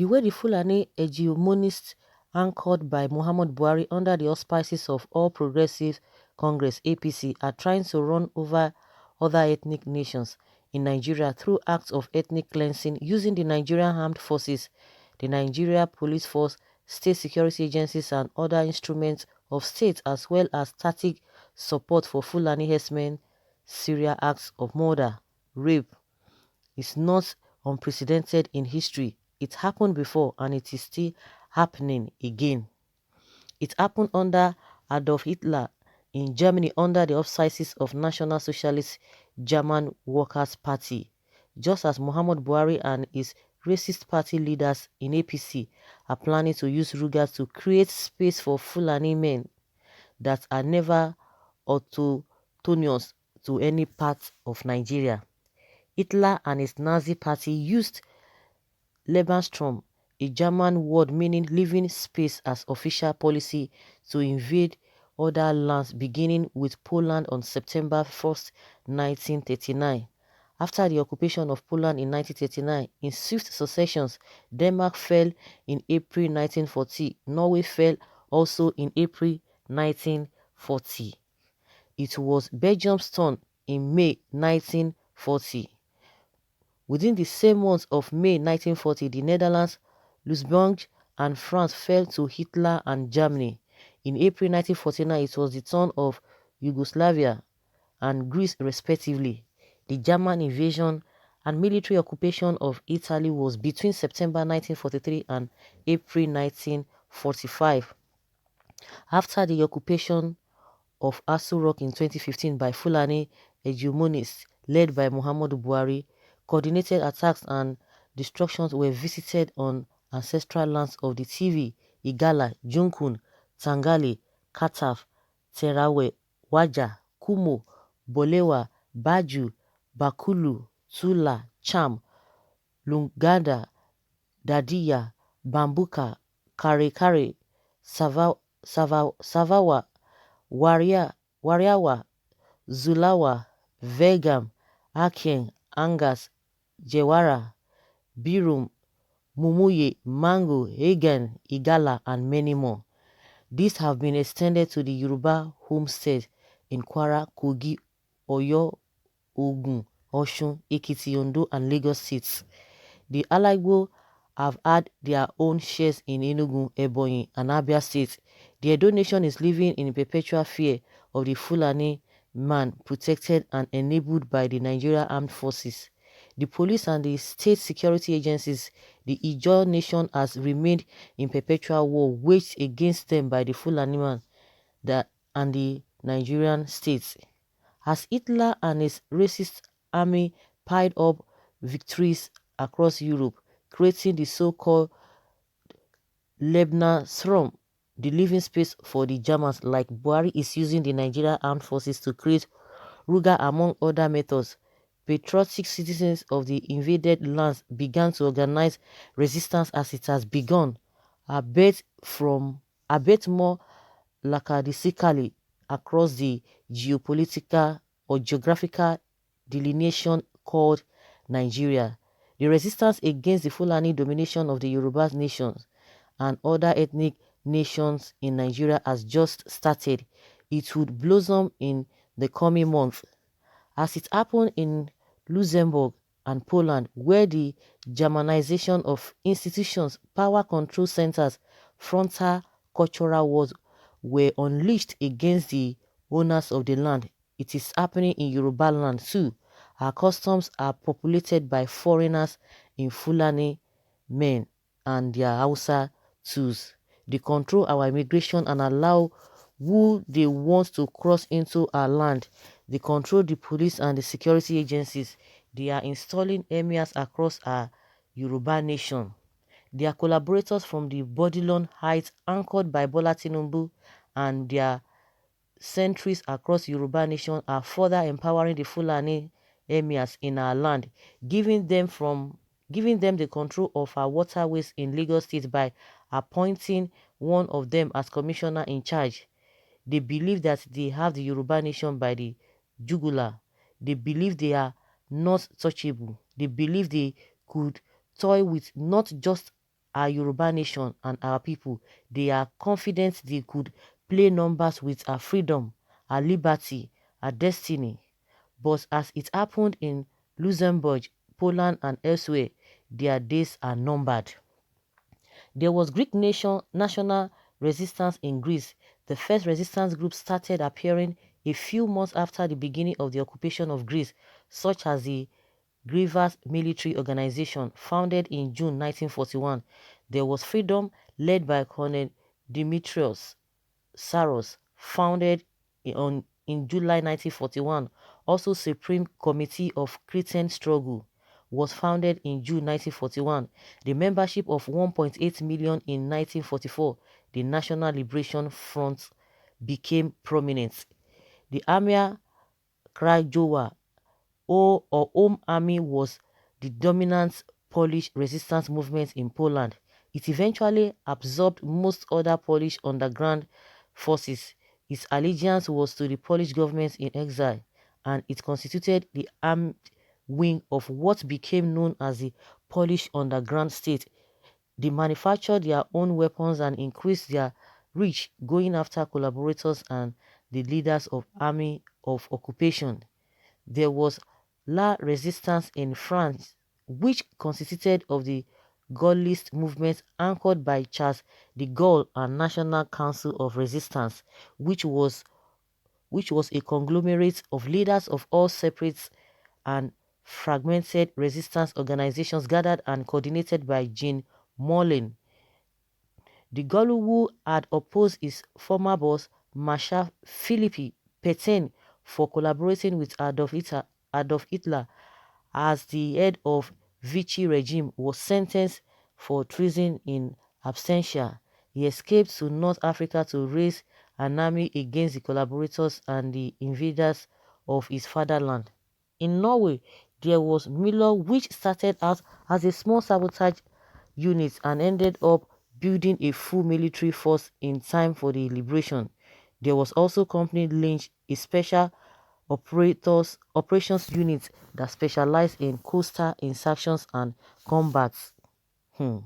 The way the Fulani hegemonists anchored by Muhammad Buhari under the auspices of All Progressive Congress (APC) are trying to run over other ethnic nations in Nigeria through acts of ethnic cleansing using the Nigerian Armed Forces, the Nigeria Police Force, state security agencies and other instruments of state, as well as tactic support for Fulani herdsmen. Serial acts of murder, rape is not unprecedented in history. It happened before and it is still happening again. It happened under Adolf Hitler in Germany under the auspices of National Socialist German Workers' Party, just as Muhammad Buhari and his racist party leaders in APC are planning to use Rugas to create space for Fulani men that are never autochthonous to any part of Nigeria. Hitler and his Nazi party used Lebensraum, a German word meaning living space, as official policy to invade other lands, beginning with Poland on September 1st, 1939. After the occupation of Poland in 1939, in swift successions, Denmark fell in April 1940. Norway fell also in April 1940. It was Belgium's turn in May 1940. Within the same month of May 1940, the Netherlands, Luxembourg, and France fell to Hitler and Germany. In April 1949, it was the turn of Yugoslavia and Greece respectively. The German invasion and military occupation of Italy was between September 1943 and April 1945. After the occupation of Aso Rock in 2015 by Fulani hegemonists led by Muhammadu Buhari, coordinated attacks and destructions were visited on ancestral lands of the TV, Igala, Junkun, Tangale, Kataf, Terawe, Waja, Kumo, Bolewa, Baju, Bakulu, Tula, Cham, Lungada, Dadiya, Bambuka, Kare Kare, Savawa, Wariawa, Zulawa, Vegam, Akien, Angas, Jewara, Birum, Mumuye, Mango, Hagen, Igala, and many more. These have been extended to the Yoruba homestead in Kwara, Kogi, Oyo, Ogun, Osun, Ekiti, Ondo, and Lagos states. The Alagbo have had their own shares in Enugu, Ebonyi, and Abia states. The Edo nation is living in perpetual fear of the Fulani man protected and enabled by the Nigeria Armed Forces, the police and the state security agencies. The Ijaw nation has remained in perpetual war waged against them by the Fulani man and the Nigerian states. As Hitler and his racist army piled up victories across Europe, creating the so-called Lebensraum, the living space for the Germans, like Buhari is using the Nigerian Armed Forces to create Ruga among other methods. Patriotic citizens of the invaded lands began to organize resistance as it has begun, a bit more lackadaisically across the geopolitical or geographical delineation called Nigeria. The resistance against the Fulani domination of the Yoruba nations and other ethnic nations in Nigeria has just started. It would blossom in the coming months, as it happened in Luxembourg and Poland, where the Germanization of institutions, power control centers, frontal cultural wars were unleashed against the owners of the land. It is happening in Yoruba land too. Our customs are populated by foreigners in Fulani men and their Hausa tools. They control our immigration and allow who they want to cross into our land. They control the police and the security agencies. They are installing emirs across our Yoruba nation. They are collaborators from the Bodilon Heights anchored by Bola Tinubu, and their sentries across Yoruba nation are further empowering the Fulani emirs in our land, giving them the control of our waterways in Lagos State by appointing one of them as commissioner in charge. They believe that they have the Yoruba nation by the jugular. They believe they are not touchable. They believe they could toy with not just our Yoruba nation and our people. They are confident they could play numbers with our freedom, our liberty, our destiny. But as it happened in Luxembourg, Poland, and elsewhere, their days are numbered. There was national resistance in Greece. The first resistance group started appearing a few months after the beginning of the occupation of Greece, such as the Grievous military organization founded in June 1941. There was Freedom, led by Colonel Dimitrios Saros, founded in July 1941. Also, Supreme Committee of Cretan Struggle was founded in June 1941. The membership of 1.8 million in 1944, the National Liberation Front became prominent. The Armia Krajowa or Home Army was the dominant Polish resistance movement in Poland. It eventually absorbed most other Polish underground forces. Its allegiance was to the Polish government in exile, and it constituted the armed wing of what became known as the Polish underground state. They manufactured their own weapons and increased their reach, going after collaborators and the leaders of army of occupation. There was La Resistance in France, which consisted of the Gaullist movement anchored by Charles de Gaulle and National Council of Resistance, which was a conglomerate of leaders of all separate and fragmented resistance organizations gathered and coordinated by Jean Moulin. De Gaulle, who had opposed his former boss, Marshal Philippe Pétain, for collaborating with Adolf Hitler as the head of Vichy regime, was sentenced for treason in absentia. He escaped to North Africa to raise an army against the collaborators and the invaders of his fatherland. In Norway, there was Miller, which started out as a small sabotage unit and ended up building a full military force in time for the liberation. There was also Company Lynch, a special operations unit that specialized in coastal insertions and combats. In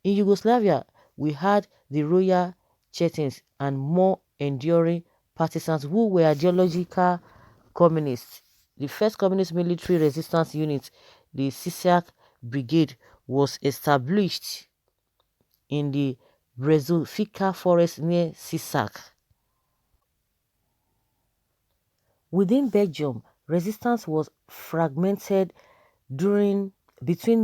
Yugoslavia, we had the Royal Chetins and more enduring partisans who were ideological communists. The first communist military resistance unit, the Sisak Brigade, was established in the Brezovika forest near Sisak. Within Belgium, resistance was fragmented between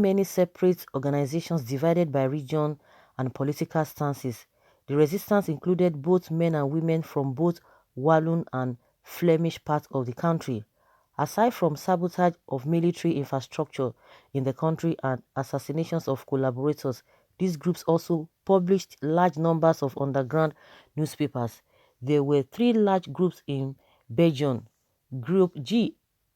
many separate organizations divided by region and political stances. The resistance included both men and women from both Walloon and Flemish parts of the country. Aside from sabotage of military infrastructure in the country and assassinations of collaborators, these groups also published large numbers of underground newspapers. There were three large groups in Belgium. Group G,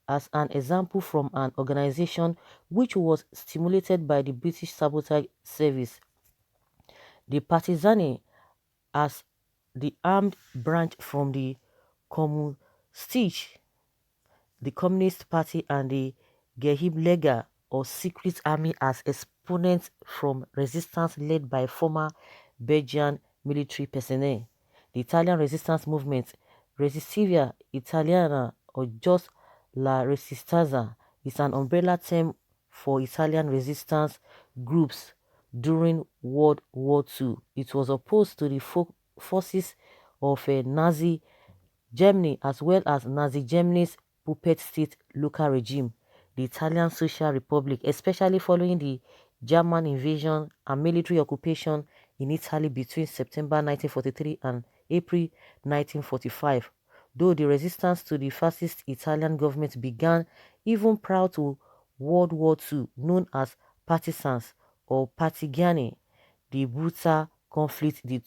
as an example, from an organization which was stimulated by the British sabotage service. The Partisani, as the armed branch from the Kommunistische, the Communist Party, and the Geheimleger, or secret army, as exponents from resistance led by former Belgian military personnel. The Italian resistance movement, Resistivia Italiana, or just La Resistenza, is an umbrella term for Italian resistance groups during World War II. It was opposed to the forces of Nazi Germany, as well as Nazi Germany's puppet state local regime, the Italian Social Republic, especially following the German invasion and military occupation in Italy between September 1943 and April 1945. Though the resistance to the fascist Italian government began even prior to World War II, known as partisans or partigiani, the brutal conflict they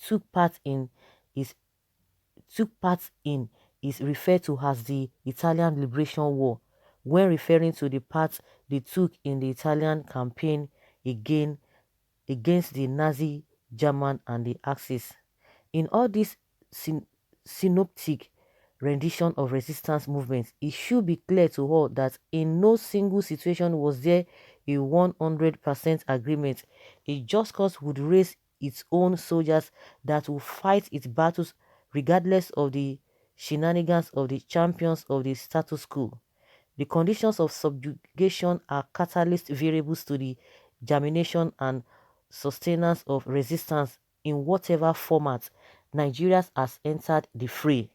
is took part in is referred to as the Italian Liberation War, when referring to the part they took in the Italian campaign against the Nazi German and the Axis. In all this synoptic rendition of resistance movements, it should be clear to all that in no single situation was there a 100% agreement, a just cause would raise its own soldiers that will fight its battles regardless of the shenanigans of the champions of the status quo. The conditions of subjugation are catalyst variables to the germination and sustenance of resistance in whatever format Nigeria has entered the fray.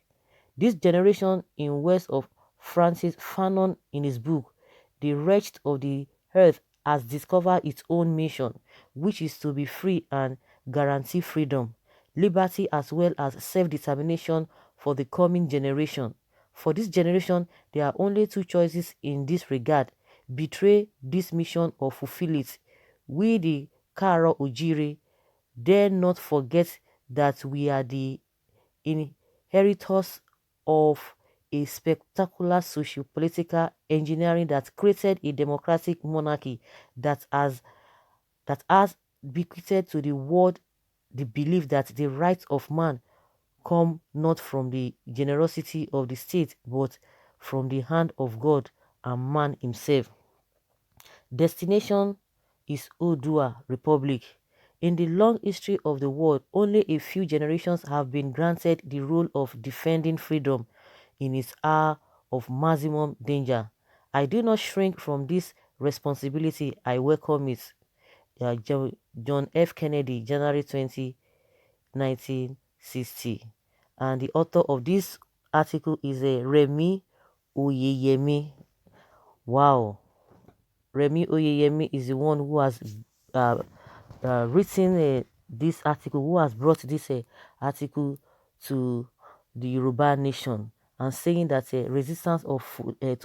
This generation, in words of Francis Fanon in his book, The Wretched of the Earth, has discovered its own mission, which is to be free and guarantee freedom, liberty as well as self-determination for the coming generation. For this generation, there are only two choices in this regard: betray this mission or fulfill it. We, the Karo Ojiri, dare not forget that we are the inheritors of a spectacular socio-political engineering that created a democratic monarchy that has bequeathed to the world the belief that the rights of man come not from the generosity of the state but from the hand of God and man himself. Destination is Odua Republic. In the long history of the world, only a few generations have been granted the role of defending freedom in its hour of maximum danger. I do not shrink from this responsibility. I welcome it. John F. Kennedy, January 20, 1960. And the author of this article is Remi Oyeyemi. Wow. Remi Oyeyemi is the one who has uh, written this article, who has brought this article to the Yoruba nation, and saying that resistance to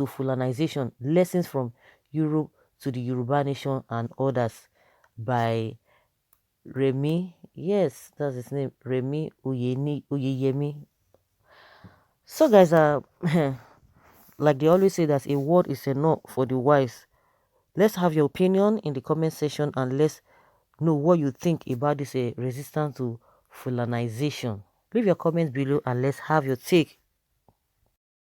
Fulanization, lessons from Europe to the Yoruba nation and others, by Remi, yes, that's his name, Remi Oyeyemi. So guys, like they always say that a word is enough for the wise. Let's have your opinion in the comment section and let's know what you think about this resistance to Fulanization. Leave your comments below and let's have your take.